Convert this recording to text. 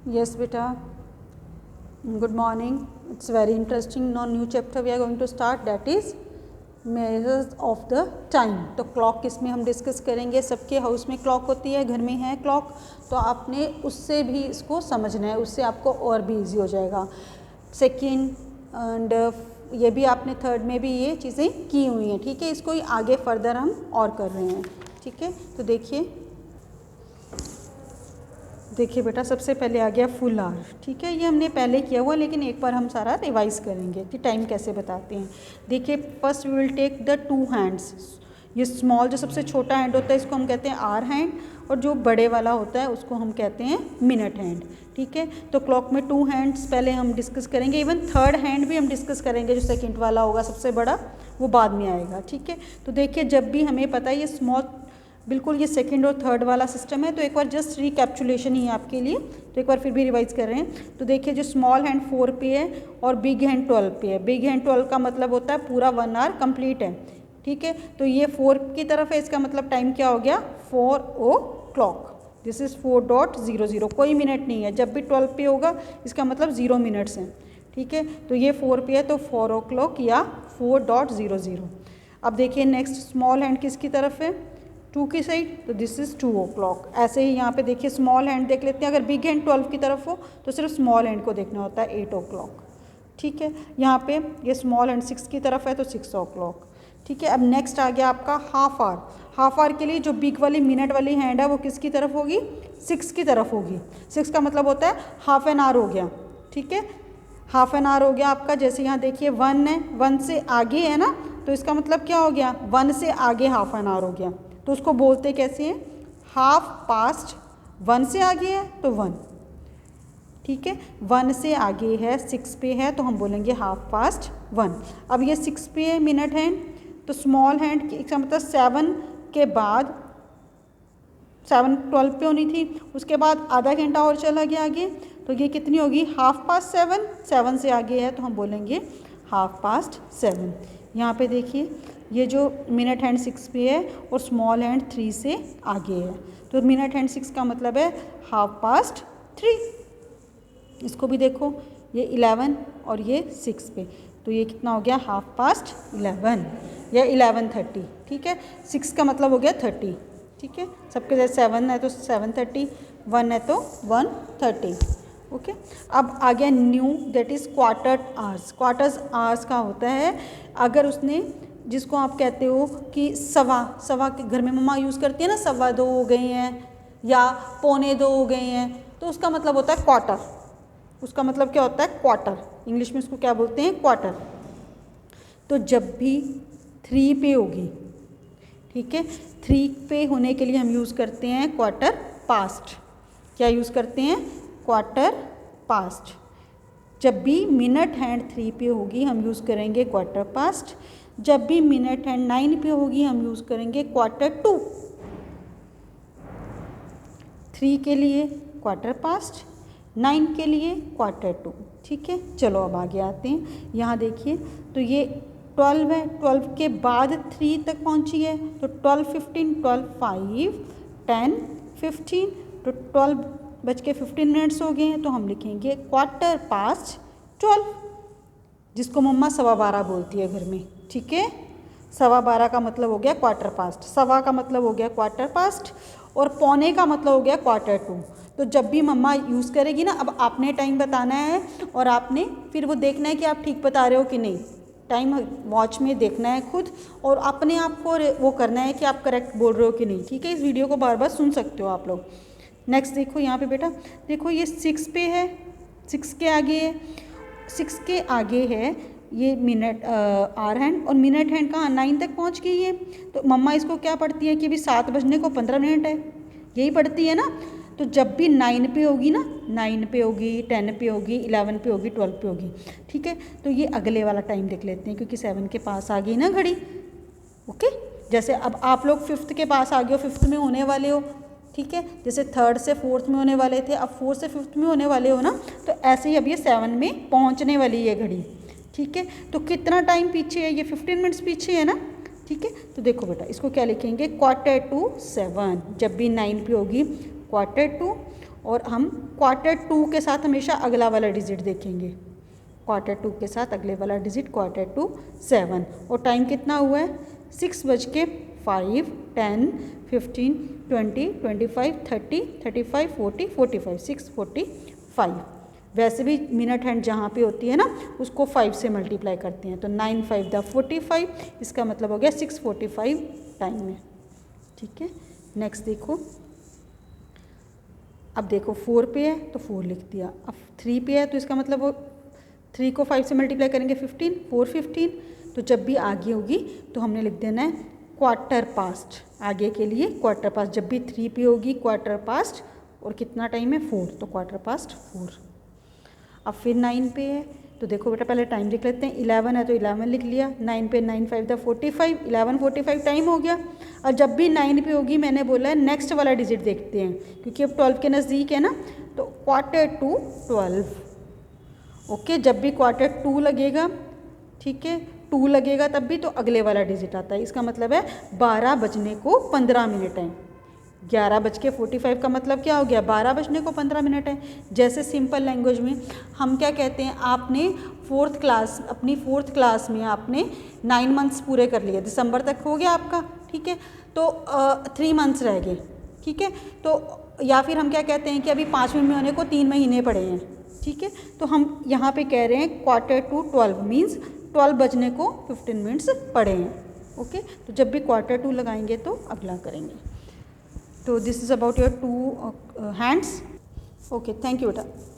Yes, beta. Good morning. It's very interesting. Now new chapter we are going to start, that is measures of the time. तो clock इसमें हम discuss करेंगे. सबके house में clock होती है, घर में है क्लॉक, तो आपने उससे भी इसको समझना है, उससे आपको और भी इजी हो जाएगा. सेकेंड एंड ये भी आपने थर्ड में भी ये चीज़ें की हुई हैं. ठीक है, इसको आगे फर्दर हम और कर रहे हैं. ठीक है, तो देखिए बेटा, सबसे पहले आ गया फुल आवर. ठीक है, ये हमने पहले किया हुआ, लेकिन एक बार हम सारा रिवाइज करेंगे कि टाइम कैसे बताते हैं. देखिए, first we will take the 2 hands. ये स्मॉल जो सबसे छोटा हैंड होता है इसको हम कहते हैं आवर हैंड, और जो बड़े वाला होता है उसको हम कहते हैं मिनट हैंड. ठीक है, तो क्लॉक में 2 हैंड्स पहले हम डिस्कस करेंगे. इवन थर्ड हैंड भी हम डिस्कस करेंगे, जो सेकेंड वाला होगा सबसे बड़ा, वो बाद में आएगा. ठीक है, तो देखिए, जब भी हमें पता है ये स्मॉल, बिल्कुल ये सेकंड और थर्ड वाला सिस्टम है, तो एक बार जस्ट रिकैप्चुलेशन ही है आपके लिए, तो एक बार फिर भी रिवाइज कर रहे हैं. तो देखिए, जो स्मॉल हैंड 4 पे है और बिग हैंड 12 पे है. बिग हैंड 12 का मतलब होता है पूरा 1 आवर कंप्लीट है. ठीक है, तो ये 4 की तरफ है, इसका मतलब टाइम क्या हो गया, 4 o'clock. This is 4.00. कोई मिनट नहीं है. जब भी 12 पे होगा इसका मतलब 0 मिनट्स हैं. ठीक है, तो ये 4 पे है तो 4 o'clock या 4.00. अब देखिए, नेक्स्ट स्मॉल हैंड किसकी तरफ है, 2 की साइड, तो दिस इज़ 2 o'clock. ऐसे ही यहाँ पे देखिए, स्मॉल हैंड देख लेते हैं. अगर बिग हैंड 12 की तरफ हो तो सिर्फ स्मॉल हैंड को देखना होता है, 8 o'clock. ठीक है, यहाँ पे ये स्मॉल हैंड 6 की तरफ है तो 6 o'clock. ठीक है, अब नेक्स्ट आ गया आपका हाफ आवर. हाफ आवर के लिए जो बिग वाली मिनट वाली हैंड है वो किसकी तरफ होगी, 6 की तरफ होगी. 6 का मतलब होता है हाफ एन आवर हो गया. ठीक है, हाफ एन आवर हो गया आपका. जैसे यहाँ देखिए 1 है, 1 से आगे है ना, तो इसका मतलब क्या हो गया, 1 से आगे हाफ एन आवर हो गया. तो उसको बोलते कैसे हैं, हाफ पास्ट. 1 से आगे है तो 1. ठीक है, 1 से आगे है, 6 पे है, तो हम बोलेंगे हाफ पास्ट 1. अब ये 6 पे है मिनट हैंड, तो स्मॉल हैंड इसका मतलब 7 के बाद, 7 12 पे होनी थी, उसके बाद आधा घंटा और चला गया आगे, तो ये कितनी होगी, हाफ पास्ट 7. 7 से आगे है तो हम बोलेंगे हाफ पास्ट 7. यहाँ पे देखिए, ये जो मिनट हैंड 6 पे है और स्मॉल हैंड 3 से आगे है, तो मिनट हैंड 6 का मतलब है हाफ पास्ट 3. इसको भी देखो, ये 11 और ये 6 पे, तो ये कितना हो गया, हाफ पास्ट 11 या 11:30. ठीक है, 6 का मतलब हो गया 30. ठीक है, सबके जैसे 7 है तो 7:30, 1 है तो 1:30. ओके, अब आ गया new, that is quarter hours. Quarters hours का होता है अगर उसने, जिसको आप कहते हो कि सवा के घर में मम्मा यूज़ करती है ना, 2:15 हो गए हैं या 2:45 हो गए हैं, तो उसका मतलब होता है क्वार्टर. उसका मतलब क्या होता है, क्वार्टर. इंग्लिश में उसको क्या बोलते हैं, क्वार्टर. तो जब भी 3 पे होगी, ठीक है, 3 पे होने के लिए हम यूज़ करते हैं क्वार्टर पास्ट. क्या यूज़ करते हैं, क्वार्टर पास्ट. जब भी मिनट हैंड 3 पे होगी हम यूज़ करेंगे क्वार्टर पास्ट. जब भी मिनट हैंड 9 पे होगी हम यूज़ करेंगे क्वार्टर टू. 3 के लिए क्वार्टर पास्ट, 9 के लिए क्वार्टर टू. ठीक है, चलो अब आगे आते हैं. यहाँ देखिए, तो ये 12 है, 12 के बाद 3 तक पहुँची है, तो 12:15, 12:05, 10, 15, तो 12:15 हो गए हैं, तो हम लिखेंगे क्वार्टर पास्ट 12, जिसको मम्मा 12:15 बोलती है घर में. ठीक है, 12:15 का मतलब हो गया क्वार्टर पास्ट, सवा का मतलब हो गया क्वार्टर पास्ट, और पौने का मतलब हो गया क्वार्टर टू. तो जब भी मम्मा यूज़ करेगी ना, अब आपने टाइम बताना है और आपने फिर वो देखना है कि आप ठीक बता रहे हो कि नहीं. टाइम वॉच में देखना है खुद, और अपने आप को वो करना है कि आप करेक्ट बोल रहे हो कि नहीं. ठीक है, इस वीडियो को बार बार सुन सकते हो आप लोग. नेक्स्ट देखो, यहाँ पे बेटा देखो, ये 6 पे है, 6 के आगे है, 6 के आगे है ये मिनट आवर हैंड, और मिनट हैंड कहाँ 9 तक पहुँच गई है. तो मम्मा इसको क्या पढ़ती है कि अभी 7 बजने को 15 मिनट है, यही पढ़ती है ना. तो जब भी 9 पे होगी ना, 9 पे होगी, 10 पे होगी, 11 पे होगी, 12 पे होगी. ठीक है, तो ये अगले वाला टाइम देख लेते हैं, क्योंकि 7 के पास आ गई ना घड़ी. ओके, जैसे अब आप लोग 5th के पास आ गए हो, 5th में होने वाले हो. ठीक है, जैसे 3rd से 4th में होने वाले थे, अब 4th से 5th में होने वाले हो ना, तो ऐसे ही अब ये 7 में पहुंचने वाली है घड़ी. ठीक है, तो कितना टाइम पीछे है, ये 15 मिनट्स पीछे है ना. ठीक है, तो देखो बेटा, इसको क्या लिखेंगे, क्वार्टर टू 7. जब भी 9 पे होगी क्वार्टर टू, और हम क्वार्टर टू के साथ हमेशा अगला वाला डिजिट देखेंगे, क्वार्टर टू के साथ अगले वाला डिजिट क्वार्टर टू 7। और टाइम कितना हुआ है 6:05, 10, 15, 20, 25, 30, 35, 40, 45, 6:45। वैसे भी मिनट हैंड जहाँ पे होती है ना उसको 5 से मल्टीप्लाई करते हैं, तो 9 5 दा 45, इसका मतलब हो गया 6:45 टाइम में। ठीक है, नेक्स्ट देखो, अब देखो 4 पे है तो 4 लिख दिया, अब 3 पे है तो इसका मतलब वो 3 को 5 से मल्टीप्लाई करेंगे 15, 4 15, तो जब भी आगे होगी तो हमने लिख देना है क्वार्टर पास्ट, आगे के लिए क्वार्टर पास्ट, जब भी 3 पे होगी क्वार्टर पास्ट, और कितना टाइम है 4, तो क्वार्टर पास्ट 4। अब फिर 9 पे है तो देखो बेटा पहले टाइम लिख लेते हैं, 11 है तो 11 लिख लिया, 9 पे 9 5 दा 45, 11:45 टाइम हो गया। और जब भी 9 पे होगी मैंने बोला है नेक्स्ट वाला डिजिट देखते हैं, क्योंकि अब 12 के नज़दीक है ना, तो क्वार्टर टू 12। ओके, जब भी क्वार्टर 2 लगेगा, ठीक है 2 लगेगा तब भी तो अगले वाला डिजिट आता है, इसका मतलब है 12 बजने को 15 मिनट है। 11:45 का मतलब क्या हो गया 12 बजने को 15 मिनट है। जैसे सिंपल लैंग्वेज में हम क्या कहते हैं, आपने अपनी फोर्थ क्लास में आपने 9 मंथ्स पूरे कर लिए, दिसंबर तक हो गया आपका, ठीक है, तो 3 मंथ्स रह गए, ठीक है, तो या फिर हम क्या कहते हैं कि अभी 5वें महीने को 3 महीने पड़े हैं, ठीक है, तो हम यहाँ पे कह रहे हैं क्वार्टर टू 12 मीन्स 12 बजने को 15 मिनट्स पड़े हैं। ओके, तो जब भी क्वार्टर टू लगाएंगे तो अगला करेंगे। तो this is about your 2 hands. Okay, thank you बेटा।